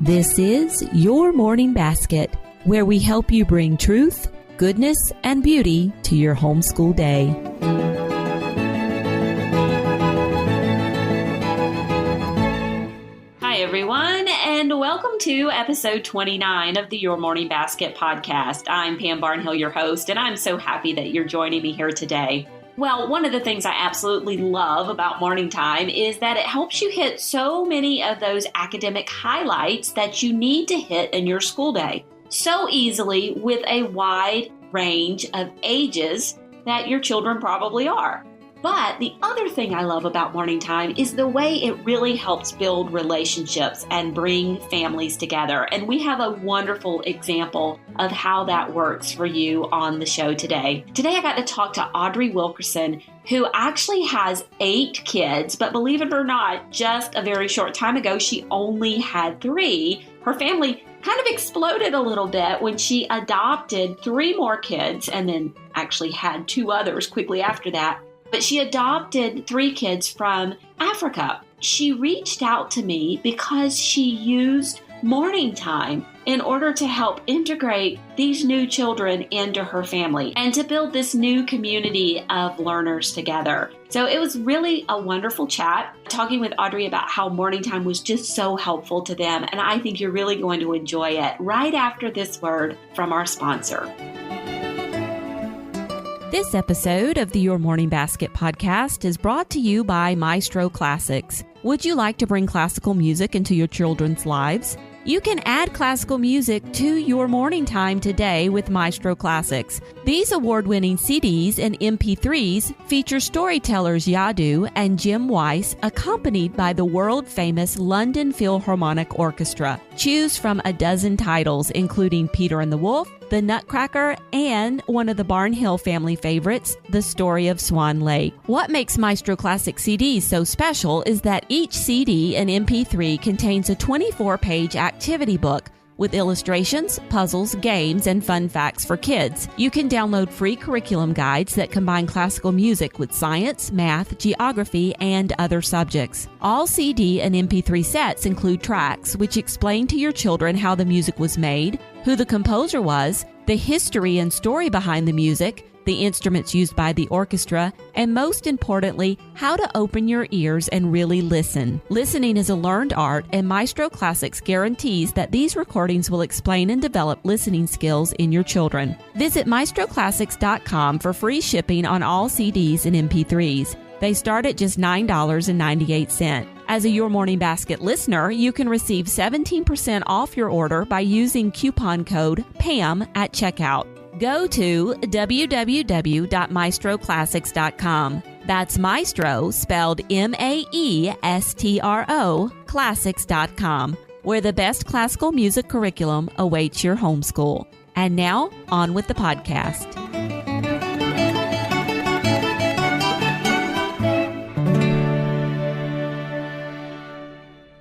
This is Your Morning Basket, where we help you bring truth, goodness, and beauty to your homeschool day. Hi, everyone, and welcome to episode 29 of the Your Morning Basket podcast. I'm Pam Barnhill, your host, and I'm so happy that you're joining me here today. Well, one of the things I absolutely love about morning time is that it helps you hit so many of those academic highlights that you need to hit in your school day so easily with a wide range of ages that your children probably are. But the other thing I love about morning time is the way it really helps build relationships and bring families together. And we have a wonderful example of how that works for you on the show today. Today I got to talk to Audrey Wilkerson, who actually has 8 kids, but believe it or not, just a very short time ago, she only had 3. Her family kind of exploded a little bit when she adopted 3 more kids and then actually had 2 others quickly after that. But she adopted 3 kids from Africa. She reached out to me because she used morning time in order to help integrate these new children into her family and to build this new community of learners together. So it was really a wonderful chat, talking with Audrey about how morning time was just so helpful to them. And I think you're really going to enjoy it right after this word from our sponsor. This episode of the Your Morning Basket podcast is brought to you by Maestro Classics. Would you like to bring classical music into your children's lives? You can add classical music to your morning time today with Maestro Classics. These award-winning CDs and MP3s feature storytellers Yadu and Jim Weiss, accompanied by the world-famous London Philharmonic Orchestra. Choose from a dozen titles, including Peter and the Wolf, The Nutcracker, and one of the Barnhill family favorites, The Story of Swan Lake. What makes Maestro Classic CDs so special is that each CD and MP3 contains a 24-page activity book with illustrations, puzzles, games, and fun facts for kids. You can download free curriculum guides that combine classical music with science, math, geography, and other subjects. All CD and MP3 sets include tracks which explain to your children how the music was made, who the composer was, the history and story behind the music, the instruments used by the orchestra, and most importantly, how to open your ears and really listen. Listening is a learned art, and Maestro Classics guarantees that these recordings will explain and develop listening skills in your children. Visit maestroclassics.com for free shipping on all CDs and MP3s. They start at just $9.98. As a Your Morning Basket listener, you can receive 17% off your order by using coupon code PAM at checkout. Go to www.maestroclassics.com. That's Maestro, spelled M-A-E-S-T-R-O, classics.com, where the best classical music curriculum awaits your homeschool. And now, on with the podcast.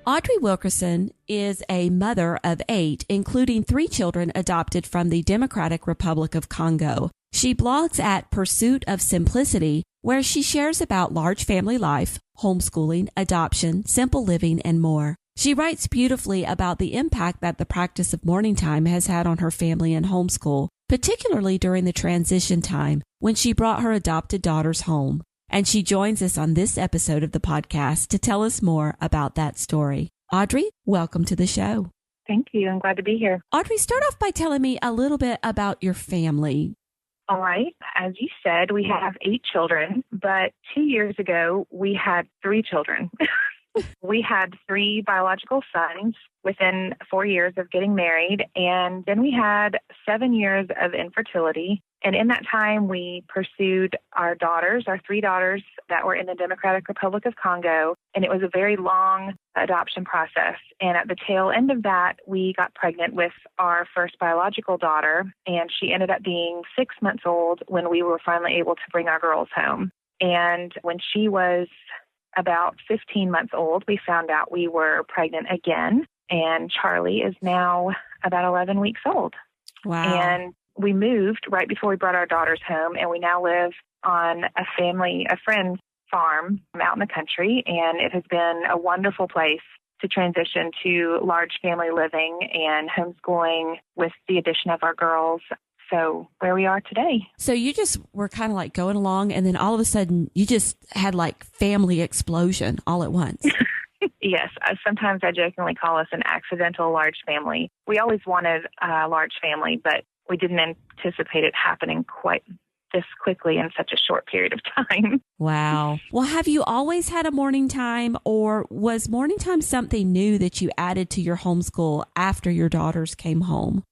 Audrey Wilkerson is a mother of 8, including 3 children adopted from the Democratic Republic of Congo. She blogs at Pursuit of Simplicity, where she shares about large family life, homeschooling, adoption, simple living, and more. She writes beautifully about the impact that the practice of morning time has had on her family and homeschool, particularly during the transition time when she brought her adopted daughters home. And she joins us on this episode of the podcast to tell us more about that story. Audrey, welcome to the show. Thank you. I'm glad to be here. Audrey, start off by telling me a little bit about your family. All right. As you said, we have 8 children, but 2 years ago, we had 3 children. We had 3 biological sons within 4 years of getting married, and then we had 7 years of infertility. And in that time, we pursued our daughters, our 3 daughters that were in the Democratic Republic of Congo, and it was a very long adoption process. And at the tail end of that, we got pregnant with our first biological daughter, and she ended up being 6 months old when we were finally able to bring our girls home. And when she was about 15 months old, we found out we were pregnant again, and Charlie is now about 11 weeks old. Wow. And we moved right before we brought our daughters home, and we now live on a friend's farm out in the country, and it has been a wonderful place to transition to large family living and homeschooling with the addition of our girls. So where we are today. So you just were kind of like going along, and then all of a sudden you just had like family explosion all at once. Yes. Sometimes I jokingly call us an accidental large family. We always wanted a large family, but we didn't anticipate it happening quite this quickly in such a short period of time. Wow. Well, have you always had a morning time, or was morning time something new that you added to your homeschool after your daughters came home?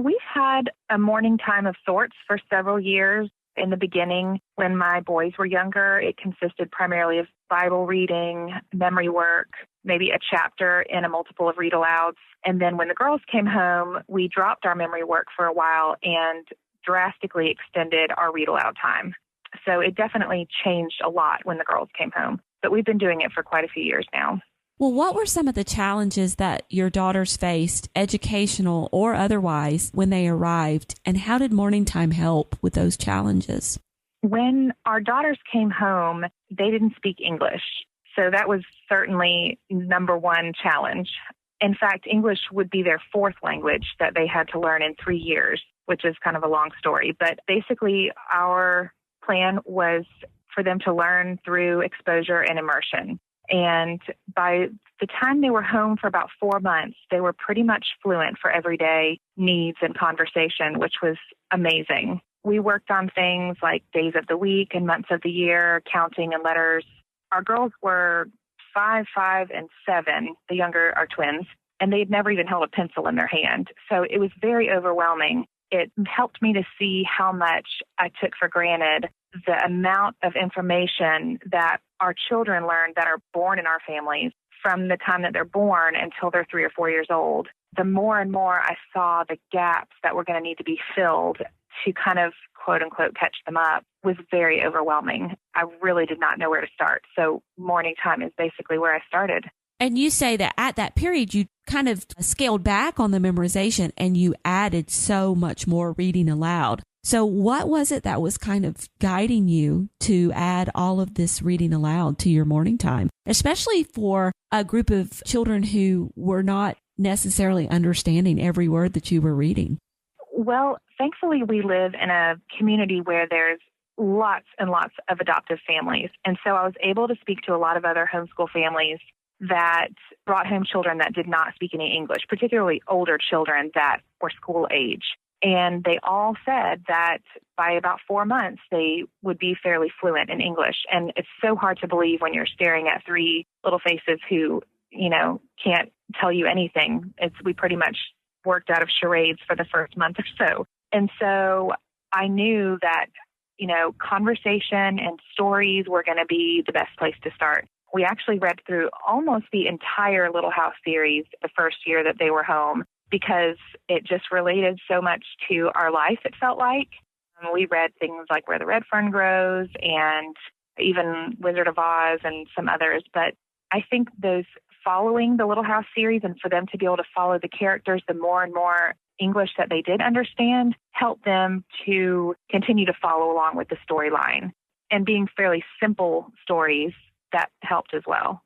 We've had a morning time of sorts for several years. In the beginning, when my boys were younger, it consisted primarily of Bible reading, memory work, maybe a chapter in a multiple of read alouds. And then when the girls came home, we dropped our memory work for a while and drastically extended our read aloud time. So it definitely changed a lot when the girls came home. But we've been doing it for quite a few years now. Well, what were some of the challenges that your daughters faced, educational or otherwise, when they arrived, and how did morning time help with those challenges? When our daughters came home, they didn't speak English. So that was certainly number one challenge. In fact, English would be their fourth language that they had to learn in 3 years, which is kind of a long story. But basically, our plan was for them to learn through exposure and immersion. And by the time they were home for about 4 months, they were pretty much fluent for everyday needs and conversation, which was amazing. We worked on things like days of the week and months of the year, counting and letters. Our girls were 5, 5, and 7. The younger are twins, and they had never even held a pencil in their hand. So it was very overwhelming. It helped me to see how much I took for granted the amount of information that our children learn that are born in our families from the time that they're born until they're 3 or 4 years old. The more and more I saw the gaps that were going to need to be filled to kind of quote unquote catch them up was very overwhelming. I really did not know where to start. So morning time is basically where I started. And you say that at that period, you kind of scaled back on the memorization and you added so much more reading aloud. So what was it that was kind of guiding you to add all of this reading aloud to your morning time, especially for a group of children who were not necessarily understanding every word that you were reading? Well, thankfully, we live in a community where there's lots and lots of adoptive families. And so I was able to speak to a lot of other homeschool families that brought home children that did not speak any English, particularly older children that were school age. And they all said that by about 4 months, they would be fairly fluent in English. And it's so hard to believe when you're staring at 3 little faces who, can't tell you anything. We pretty much worked out of charades for the first month or so. And so I knew that, conversation and stories were going to be the best place to start. We actually read through almost the entire Little House series the first year that they were home, because it just related so much to our life, it felt like. We read things like Where the Red Fern Grows and even Wizard of Oz and some others. But I think those following the Little House series and for them to be able to follow the characters, the more and more English that they did understand, helped them to continue to follow along with the storyline. And being fairly simple stories, that helped as well.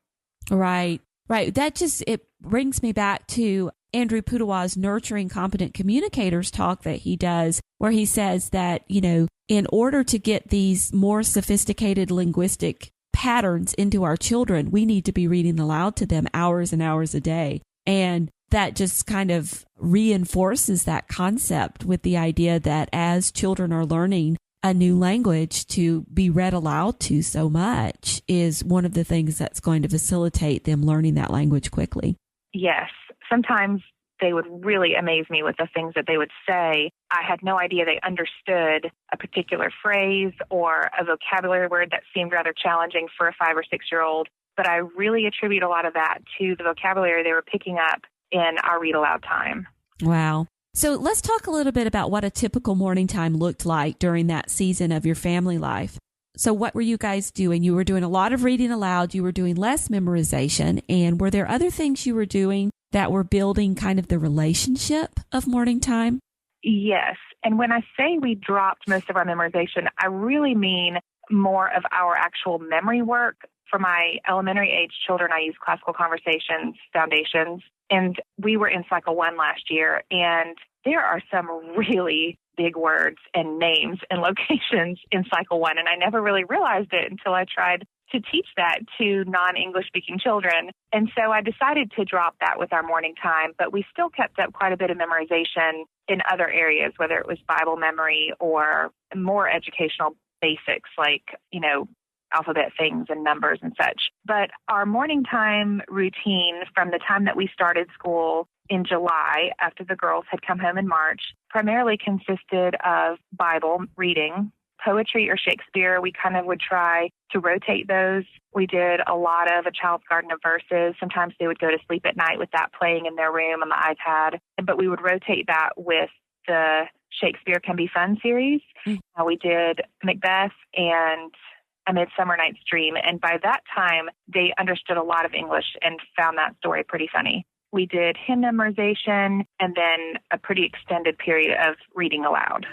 Right. It brings me back to Andrew Pudewa's Nurturing Competent Communicators talk that he does, where he says that, in order to get these more sophisticated linguistic patterns into our children, we need to be reading aloud to them hours and hours a day. And that just kind of reinforces that concept with the idea that as children are learning a new language, to be read aloud to so much is one of the things that's going to facilitate them learning that language quickly. Yes. Sometimes they would really amaze me with the things that they would say. I had no idea they understood a particular phrase or a vocabulary word that seemed rather challenging for a 5 or 6-year-old. But I really attribute a lot of that to the vocabulary they were picking up in our read aloud time. Wow. So let's talk a little bit about what a typical morning time looked like during that season of your family life. So what were you guys doing? You were doing a lot of reading aloud. You were doing less memorization. And were there other things you were doing that were building kind of the relationship of morning time? Yes. And when I say we dropped most of our memorization, I really mean more of our actual memory work For my elementary age children, I use Classical Conversations Foundations, and we were in Cycle 1 last year, and there are some really big words and names and locations in Cycle 1, and I never really realized it until I tried to teach that to non-English speaking children. And so I decided to drop that with our morning time, but we still kept up quite a bit of memorization in other areas, whether it was Bible memory or more educational basics like, alphabet things and numbers and such. But our morning time routine from the time that we started school in July, after the girls had come home in March, primarily consisted of Bible reading, poetry or Shakespeare. We kind of would try to rotate those. We did a lot of A Child's Garden of Verses. Sometimes they would go to sleep at night with that playing in their room on the iPad, but we would rotate that with the Shakespeare Can Be Fun series. We did Macbeth and A Midsummer Night's Dream, and by that time, they understood a lot of English and found that story pretty funny. We did hymn memorization and then a pretty extended period of reading aloud.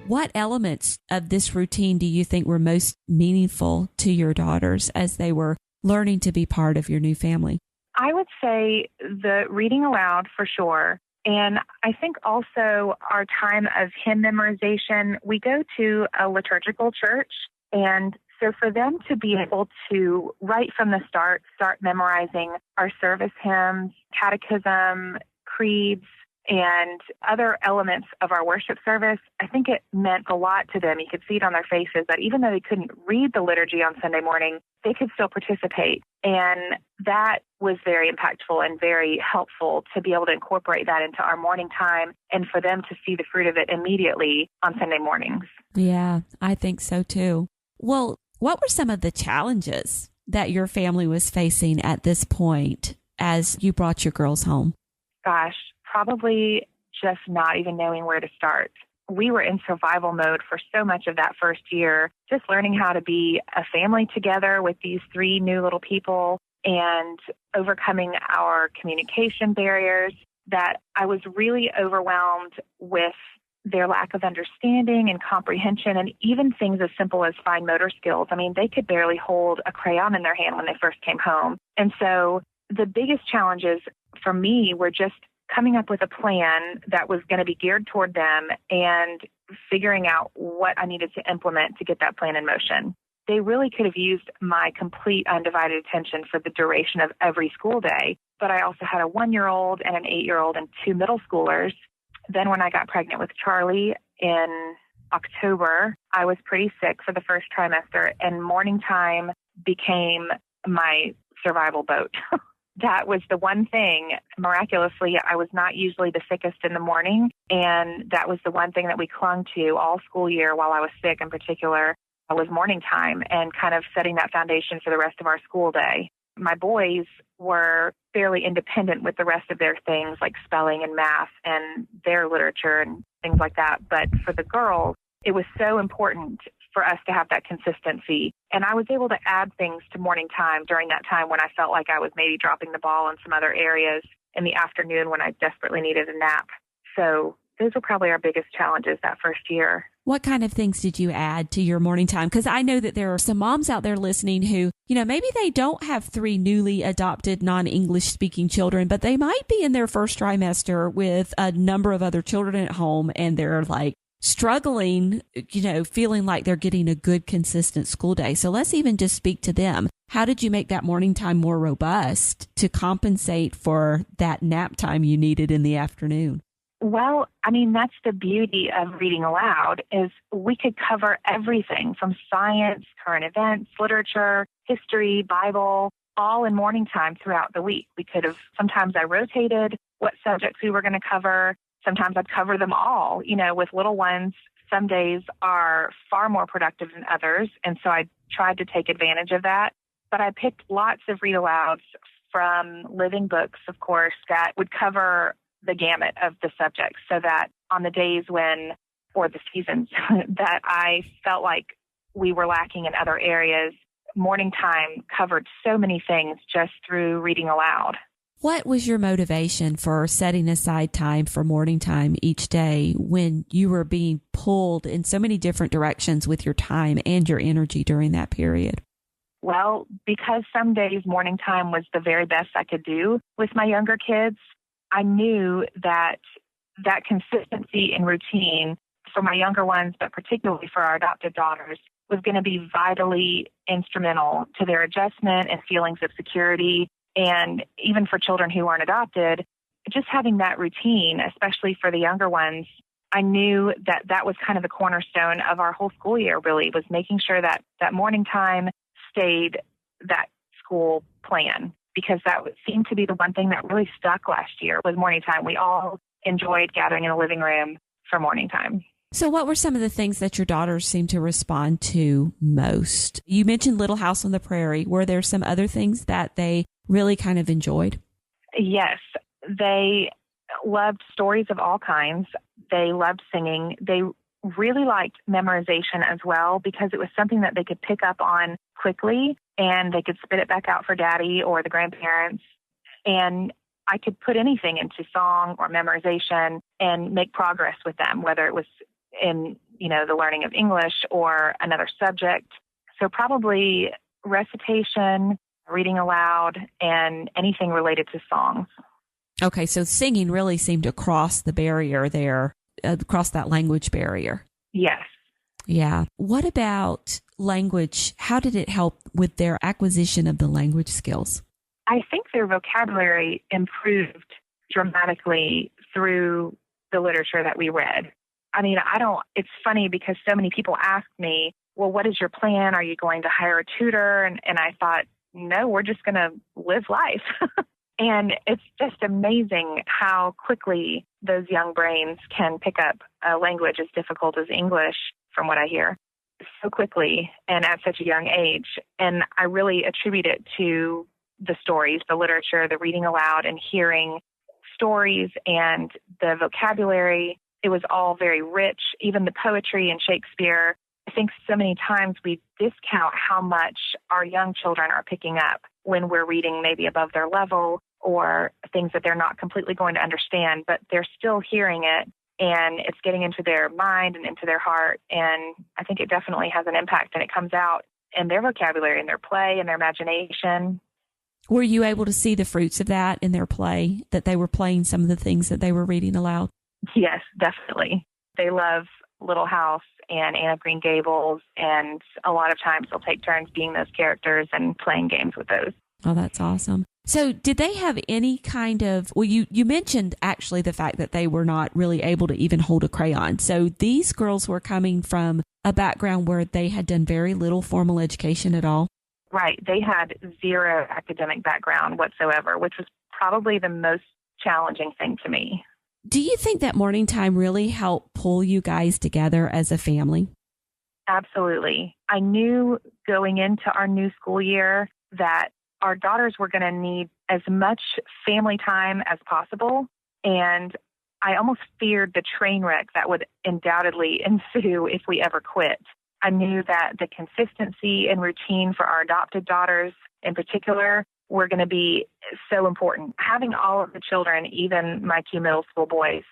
What elements of this routine do you think were most meaningful to your daughters as they were learning to be part of your new family? I would say the reading aloud for sure. And I think also our time of hymn memorization, we go to a liturgical church. And so for them to be able to, right from the start memorizing our service hymns, catechism, creeds, and other elements of our worship service, I think it meant a lot to them. You could see it on their faces that even though they couldn't read the liturgy on Sunday morning, they could still participate. And that was very impactful and very helpful to be able to incorporate that into our morning time and for them to see the fruit of it immediately on Sunday mornings. Yeah, I think so too. Well, what were some of the challenges that your family was facing at this point as you brought your girls home? Gosh, probably just not even knowing where to start. We were in survival mode for so much of that first year, just learning how to be a family together with these three new little people and overcoming our communication barriers, that I was really overwhelmed with their lack of understanding and comprehension, and even things as simple as fine motor skills. I mean, they could barely hold a crayon in their hand when they first came home. And so the biggest challenges for me were just coming up with a plan that was going to be geared toward them and figuring out what I needed to implement to get that plan in motion. They really could have used my complete undivided attention for the duration of every school day, but I also had a 1-year-old and an 8-year-old and 2 middle schoolers. Then when I got pregnant with Charlie in October, I was pretty sick for the first trimester, and morning time became my survival boat. That was the one thing. Miraculously, I was not usually the sickest in the morning, and that was the one thing that we clung to all school year while I was sick in particular, was morning time and kind of setting that foundation for the rest of our school day. My boys were fairly independent with the rest of their things like spelling and math and their literature and things like that. But for the girls, it was so important for us to have that consistency. And I was able to add things to morning time during that time when I felt like I was maybe dropping the ball in some other areas in the afternoon when I desperately needed a nap. So those were probably our biggest challenges that first year. What kind of things did you add to your morning time? Because I know that there are some moms out there listening who, maybe they don't have 3 newly adopted non-English speaking children, but they might be in their first trimester with a number of other children at home, and they're like struggling, feeling like they're getting a good, consistent school day. So let's even just speak to them. How did you make that morning time more robust to compensate for that nap time you needed in the afternoon? Well, that's the beauty of reading aloud, is we could cover everything from science, current events, literature, history, Bible, all in morning time throughout the week. Sometimes I rotated what subjects we were going to cover. Sometimes I'd cover them all. With little ones, some days are far more productive than others. And so I tried to take advantage of that. But I picked lots of read alouds from living books, of course, that would cover the gamut of the subjects, so that on the days or the seasons that I felt like we were lacking in other areas, morning time covered so many things just through reading aloud. What was your motivation for setting aside time for morning time each day when you were being pulled in so many different directions with your time and your energy during that period? Well, because some days morning time was the very best I could do with my younger kids, I knew that that consistency and routine for my younger ones, but particularly for our adopted daughters, was going to be vitally instrumental to their adjustment and feelings of security. And even for children who aren't adopted, just having that routine, especially for the younger ones, I knew that that was kind of the cornerstone of our whole school year, really, was making sure that that morning time stayed that school plan, because that seemed to be the one thing that really stuck last year was morning time. We all enjoyed gathering in the living room for morning time. So what were some of the things that your daughters seemed to respond to most? You mentioned Little House on the Prairie. Were there some other things that they really kind of enjoyed? Yes, they loved stories of all kinds. They loved singing. They really liked memorization as well, because it was something that they could pick up on quickly and they could spit it back out for daddy or the grandparents. And I could put anything into song or memorization and make progress with them, whether it was in, the learning of English or another subject. So probably recitation, reading aloud, and anything related to songs. Okay, so singing really seemed to cross the barrier there, across that language barrier. Yes. Yeah. What about language? How did it help with their acquisition of the language skills? I think their vocabulary improved dramatically through the literature that we read. I mean, it's funny because so many people ask me, well, what is your plan? Are you going to hire a tutor? And I thought, no, we're just going to live life. And it's just amazing how quickly those young brains can pick up a language as difficult as English, from what I hear, so quickly and at such a young age. And I really attribute it to the stories, the literature, the reading aloud and hearing stories and the vocabulary. It was all very rich, even the poetry and Shakespeare. I think so many times we discount how much our young children are picking up when we're reading maybe above their level or things that they're not completely going to understand, but they're still hearing it and it's getting into their mind and into their heart. And I think it definitely has an impact, and it comes out in their vocabulary and their play and their imagination. Were you able to see the fruits of that in their play, that they were playing some of the things that they were reading aloud? Yes, definitely. They love Little House and Anne of Green Gables, and a lot of times they'll take turns being those characters and playing games with those. Oh, that's awesome. So did they have any kind of, well, you mentioned actually the fact that they were not really able to even hold a crayon. So these girls were coming from a background where they had done very little formal education at all? Right. They had zero academic background whatsoever, which was probably the most challenging thing to me. Do you think that morning time really helped pull you guys together as a family? Absolutely. I knew going into our new school year that our daughters were going to need as much family time as possible. And I almost feared the train wreck that would undoubtedly ensue if we ever quit. I knew that the consistency and routine for our adopted daughters in particular were going to be so important. Having all of the children, even my two middle school boys,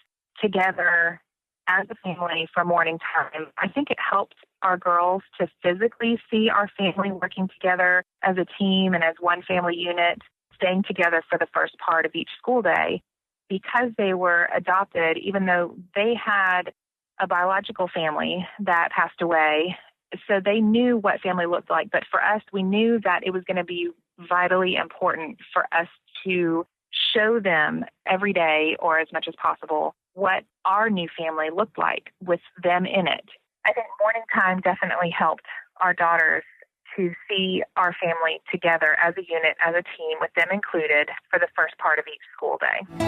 together as a family for morning time, I think it helped our girls to physically see our family working together as a team and as one family unit, staying together for the first part of each school day. Because they were adopted, even though they had a biological family that passed away, so they knew what family looked like. But for us, we knew that it was going to be vitally important for us to show them every day, or as much as possible, what our new family looked like with them in it. I think morning time definitely helped our daughters to see our family together as a unit, as a team, with them included for the first part of each school day.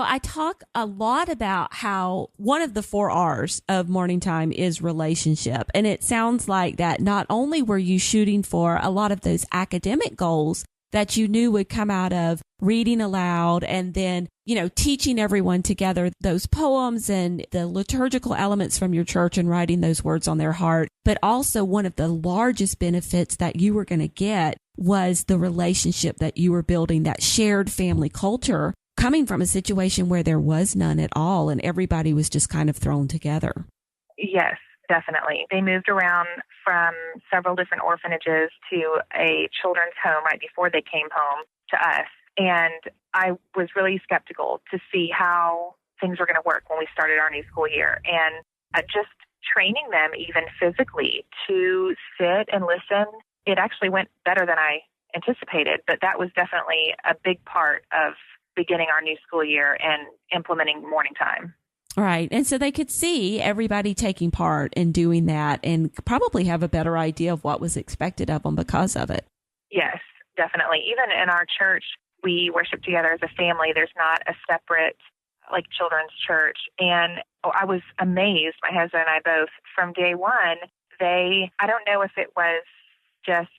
I talk a lot about how one of the 4 R's of morning time is relationship. And it sounds like that not only were you shooting for a lot of those academic goals, that you knew would come out of reading aloud and then, teaching everyone together those poems and the liturgical elements from your church and writing those words on their heart. But also one of the largest benefits that you were going to get was the relationship that you were building, that shared family culture, coming from a situation where there was none at all and everybody was just kind of thrown together. Yes, definitely. They moved around from several different orphanages to a children's home right before they came home to us. And I was really skeptical to see how things were going to work when we started our new school year. And just training them even physically to sit and listen, it actually went better than I anticipated. But that was definitely a big part of beginning our new school year and implementing morning time. Right. And so they could see everybody taking part in doing that and probably have a better idea of what was expected of them because of it. Yes, definitely. Even in our church, we worship together as a family. There's not a separate children's church. And I was amazed, my husband and I both, from day one, I don't know if it was just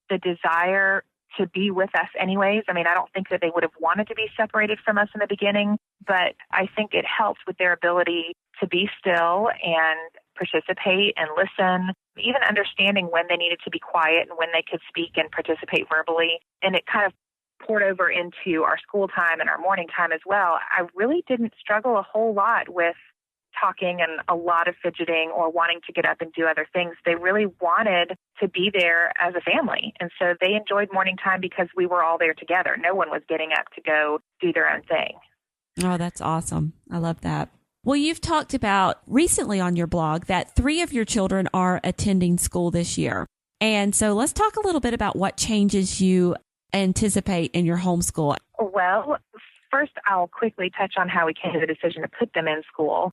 the desire to be with us anyways. I mean, I don't think that they would have wanted to be separated from us in the beginning, but I think it helped with their ability to be still and participate and listen, even understanding when they needed to be quiet and when they could speak and participate verbally. And it kind of poured over into our school time and our morning time as well. I really didn't struggle a whole lot with talking and a lot of fidgeting or wanting to get up and do other things. They really wanted to be there as a family. And so they enjoyed morning time because we were all there together. No one was getting up to go do their own thing. Oh, that's awesome. I love that. Well, you've talked about recently on your blog that 3 of your children are attending school this year. And so let's talk a little bit about what changes you anticipate in your homeschool. Well, first, I'll quickly touch on how we came to the decision to put them in school.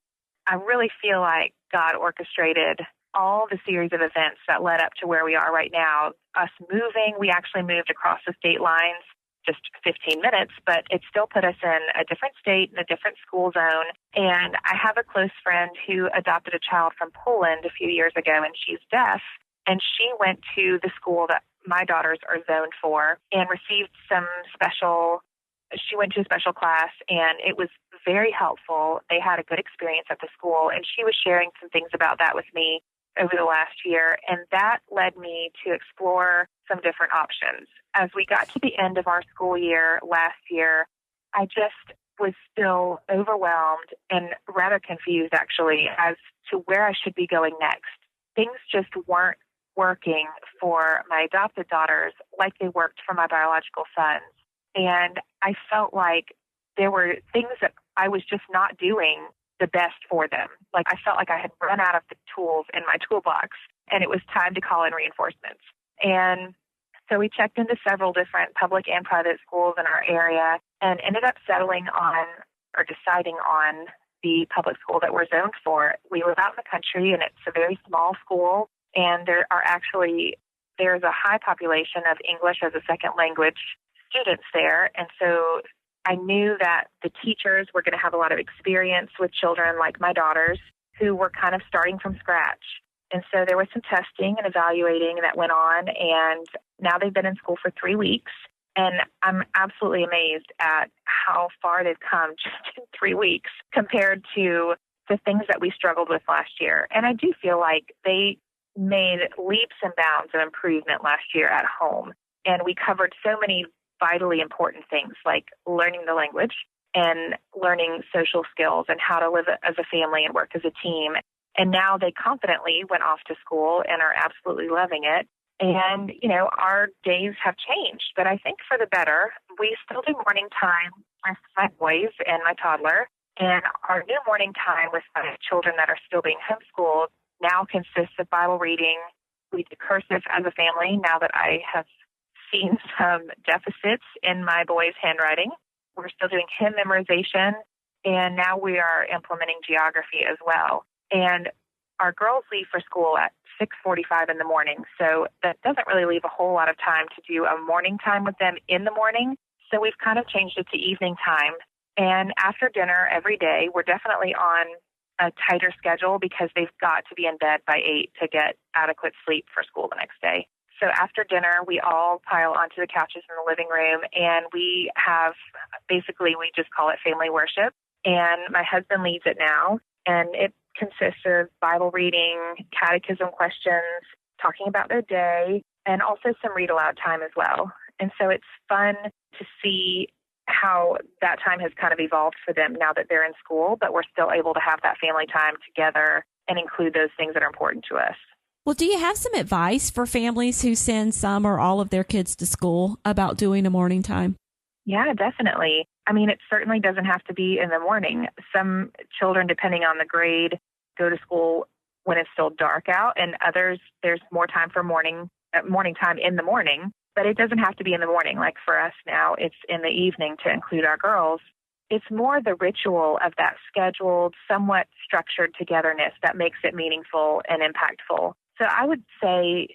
I really feel like God orchestrated all the series of events that led up to where we are right now. Us moving, we actually moved across the state lines, just 15 minutes, but it still put us in a different state, in a different school zone. And I have a close friend who adopted a child from Poland a few years ago, and she's deaf. And she went to the school that my daughters are zoned for and received she went to a special class, and it was very helpful. They had a good experience at the school, and she was sharing some things about that with me over the last year, and that led me to explore some different options. As we got to the end of our school year last year, I just was still overwhelmed and rather confused, actually, as to where I should be going next. Things just weren't working for my adopted daughters like they worked for my biological sons. And I felt like there were things that I was just not doing the best for them. Like I felt like I had run out of the tools in my toolbox and it was time to call in reinforcements. And so we checked into several different public and private schools in our area and ended up deciding on the public school that we're zoned for. We live out in the country and it's a very small school, and there's a high population of English as a second language students there. And so I knew that the teachers were going to have a lot of experience with children like my daughters who were kind of starting from scratch. And so there was some testing and evaluating that went on, and now they've been in school for 3 weeks. And I'm absolutely amazed at how far they've come just in 3 weeks compared to the things that we struggled with last year. And I do feel like they made leaps and bounds of improvement last year at home. And we covered so many vitally important things like learning the language and learning social skills and how to live as a family and work as a team. And now they confidently went off to school and are absolutely loving it. And, our days have changed, but I think for the better. We still do morning time with my boys and my toddler. And our new morning time with my children that are still being homeschooled now consists of Bible reading. We do cursive as a family now that I have seen some deficits in my boys' handwriting. We're still doing hymn memorization, and now we are implementing geography as well. And our girls leave for school at 6:45 in the morning, so that doesn't really leave a whole lot of time to do a morning time with them in the morning. So we've kind of changed it to evening time. And after dinner every day, we're definitely on a tighter schedule because they've got to be in bed by 8 to get adequate sleep for school the next day. So after dinner, we all pile onto the couches in the living room, and we have, basically, we just call it family worship. And my husband leads it now, and it consists of Bible reading, catechism questions, talking about their day, and also some read aloud time as well. And so it's fun to see how that time has kind of evolved for them now that they're in school, but we're still able to have that family time together and include those things that are important to us. Well, do you have some advice for families who send some or all of their kids to school about doing a morning time? Yeah, definitely. I mean, it certainly doesn't have to be in the morning. Some children, depending on the grade, go to school when it's still dark out, and others, there's more time for morning time in the morning. But it doesn't have to be in the morning. Like for us now, it's in the evening to include our girls. It's more the ritual of that scheduled, somewhat structured togetherness that makes it meaningful and impactful. So I would say,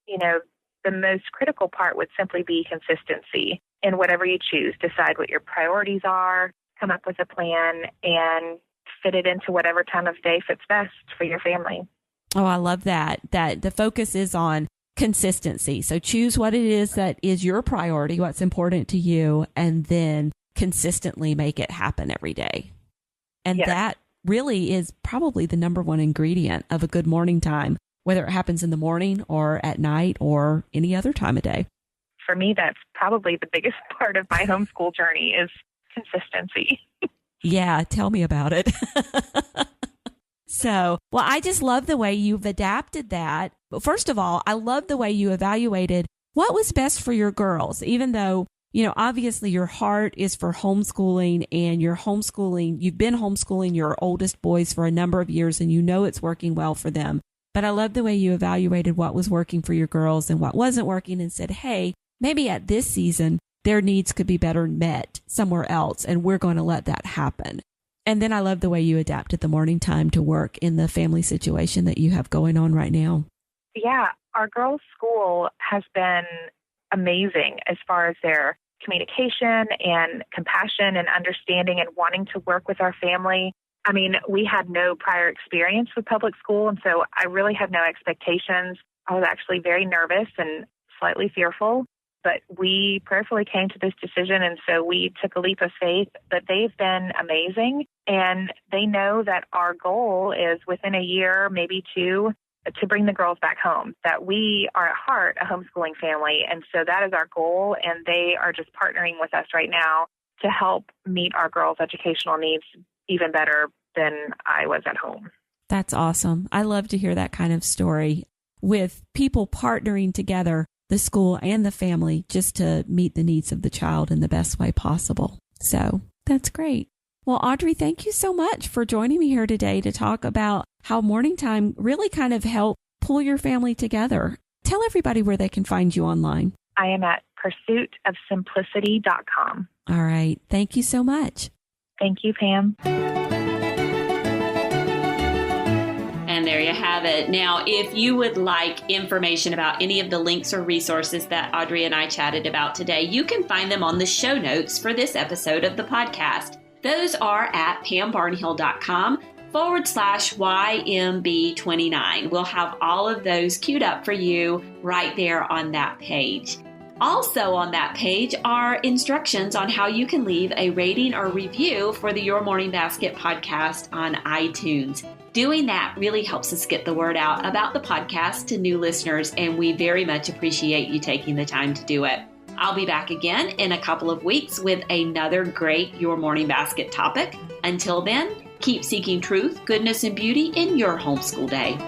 the most critical part would simply be consistency in whatever you choose. Decide what your priorities are, come up with a plan, and fit it into whatever time of day fits best for your family. Oh, I love that the focus is on consistency. So choose what it is that is your priority, what's important to you, and then consistently make it happen every day. And yes, that really is probably the number one ingredient of a good morning time, whether it happens in the morning or at night or any other time of day. For me, that's probably the biggest part of my homeschool journey is consistency. Yeah, tell me about it. So, well, I just love the way you've adapted that. But first of all, I love the way you evaluated what was best for your girls, even though, obviously your heart is for homeschooling and you've been homeschooling your oldest boys for a number of years and it's working well for them. But I love the way you evaluated what was working for your girls and what wasn't working and said, hey, maybe at this season, their needs could be better met somewhere else, and we're going to let that happen. And then I love the way you adapted the morning time to work in the family situation that you have going on right now. Yeah, our girls' school has been amazing as far as their communication and compassion and understanding and wanting to work with our family. I mean, we had no prior experience with public school, and so I really had no expectations. I was actually very nervous and slightly fearful, but we prayerfully came to this decision, and so we took a leap of faith. But they've been amazing, and they know that our goal is within a year, maybe two, to bring the girls back home, that we are at heart a homeschooling family. And so that is our goal, and they are just partnering with us right now to help meet our girls' educational needs even better than I was at home. That's awesome. I love to hear that kind of story with people partnering together, the school and the family, just to meet the needs of the child in the best way possible. So that's great. Well, Audrey, thank you so much for joining me here today to talk about how morning time really kind of helped pull your family together. Tell everybody where they can find you online. I am at pursuitofsimplicity.com. All right. Thank you so much. Thank you, Pam. And there you have it. Now, if you would like information about any of the links or resources that Audrey and I chatted about today, you can find them on the show notes for this episode of the podcast. Those are at pambarnhill.com/YMB29. We'll have all of those queued up for you right there on that page. Also on that page are instructions on how you can leave a rating or review for the Your Morning Basket podcast on iTunes. Doing that really helps us get the word out about the podcast to new listeners, and we very much appreciate you taking the time to do it. I'll be back again in a couple of weeks with another great Your Morning Basket topic. Until then, keep seeking truth, goodness, and beauty in your homeschool day.